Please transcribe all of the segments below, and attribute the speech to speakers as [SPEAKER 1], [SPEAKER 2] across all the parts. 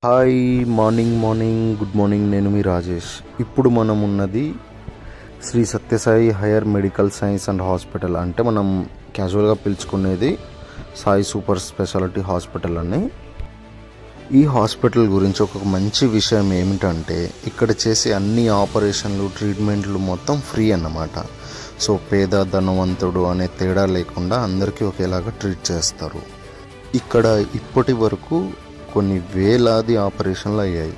[SPEAKER 1] Hi morning good morning. నేను మీ రాజేష్. ఇప్పుడు మనం ఉన్నది Shri Sathya Sai higher medical science and hospital, అంటే మనం క్యాజువల్గా పిలుచుకునేది సాయి సూపర్ స్పెషాలిటీ హాస్పిటల్ అని. ఈ హాస్పిటల్ గురించి ఒక మంచి విషయం ఏమిటంటే ఇక్కడ చేసే అన్ని ఆపరేషన్లు ట్రీట్మెంట్లు మొత్తం ఫ్రీ అన్నమాట. సో పేద ధనవంతుడు అనే తేడా లేకుండా అందరికీ ఒకేలాగా ట్రీట్ చేస్తారు. ఇక్కడ ఇప్పటి వరకు కొన్ని వేలాది ఆపరేషన్లు అయ్యాయి,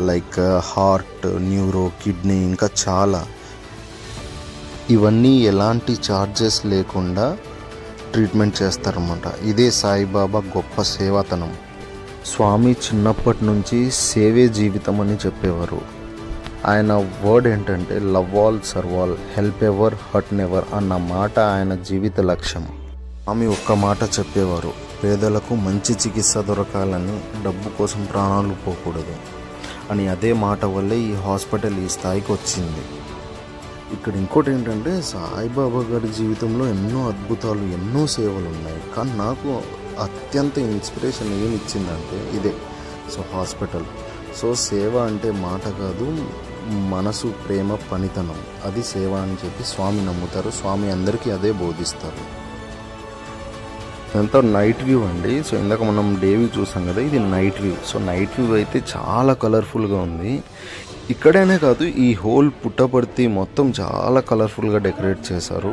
[SPEAKER 1] లైక్ హార్ట్, న్యూరో, కిడ్నీ, ఇంకా చాలా. ఇవన్నీ ఎలాంటి ఛార్జెస్ లేకుండా ట్రీట్మెంట్ చేస్తారన్నమాట. ఇదే సాయిబాబా గొప్ప సేవాతనం. స్వామి చిన్నప్పటి నుంచి సేవే జీవితం అని చెప్పేవారు. ఆయన వర్డ్ ఏంటంటే love all, serve all, help ever, hurt never అన్న మాట ఆయన జీవిత లక్ష్యం. స్వామి ఒక్క మాట చెప్పేవారు, పేదలకు మంచి చికిత్స దొరకాలని, డబ్బు కోసం ప్రాణాలు పోకూడదు అని. అదే మాట వల్లే ఈ హాస్పిటల్ ఈ స్థాయికి వచ్చింది. ఇక్కడ ఇంకోటి ఏంటంటే సాయిబాబా గారి జీవితంలో ఎన్నో అద్భుతాలు, ఎన్నో సేవలు ఉన్నాయి. కానీ నాకు అత్యంత ఇన్స్పిరేషన్ ఏమి ఇచ్చిందంటే ఇదే. So hospital. సో సేవ అంటే మాట కాదు, మనసు, ప్రేమ, పనితనం, అది సేవ అని చెప్పి స్వామి నమ్ముతారు. స్వామి అందరికీ అదే బోధిస్తారు. ఇదంతా నైట్ వ్యూ అండి. సో ఇందాక మనం డే వ్యూ చూసాం కదా, ఇది night view. So night view అయితే చాలా కలర్ఫుల్గా ఉంది. ఇక్కడనే కాదు, ఈ హోల్ పుట్టపర్తి మొత్తం చాలా కలర్ఫుల్గా డెకరేట్ చేశారు.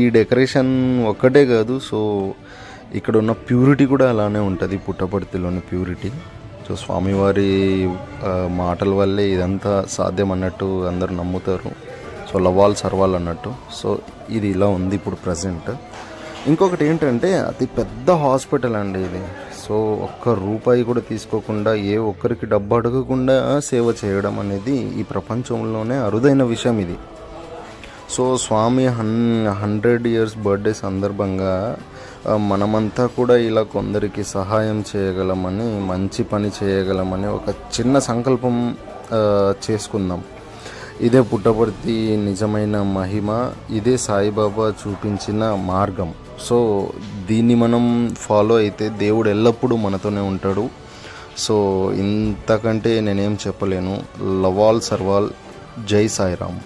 [SPEAKER 1] ఈ డెకరేషన్ ఒక్కటే కాదు, సో ఇక్కడ ఉన్న ప్యూరిటీ కూడా అలానే ఉంటుంది, పుట్టపర్తిలోని ప్యూరిటీ. సో స్వామివారి మాటల వల్లే ఇదంతా సాధ్యం అన్నట్టు అందరూ నమ్ముతారు. సో లవాల్ సర్వాల్ అన్నట్టు. సో ఇది ఇలా ఉంది ఇప్పుడు ప్రజెంట్. ఇంకొకటి ఏంటంటే అతి పెద్ద హాస్పిటల్ అండి ఇది. సో ఒక్క రూపాయి కూడా తీసుకోకుండా, ఏ ఒక్కరికి డబ్బు అడగకుండా సేవ చేయడం అనేది ఈ ప్రపంచంలోనే అరుదైన విషయం ఇది. సో స్వామి 100 years బర్త్డే సందర్భంగా మనమంతా కూడా ఇలా కొందరికి సహాయం చేయగలమని, మంచి పని చేయగలమని ఒక చిన్న సంకల్పం చేసుకుందాం. ఇదే పుట్టపర్తి నిజమైన మహిమ, ఇదే సాయిబాబా చూపించిన మార్గం. సో దీన్ని మనం ఫాలో అయితే దేవుడు ఎల్లప్పుడూ మనతోనే ఉంటాడు. సో ఇంతకంటే నేనేం చెప్పలేను. Love all, serve all. జై సాయిరామ్.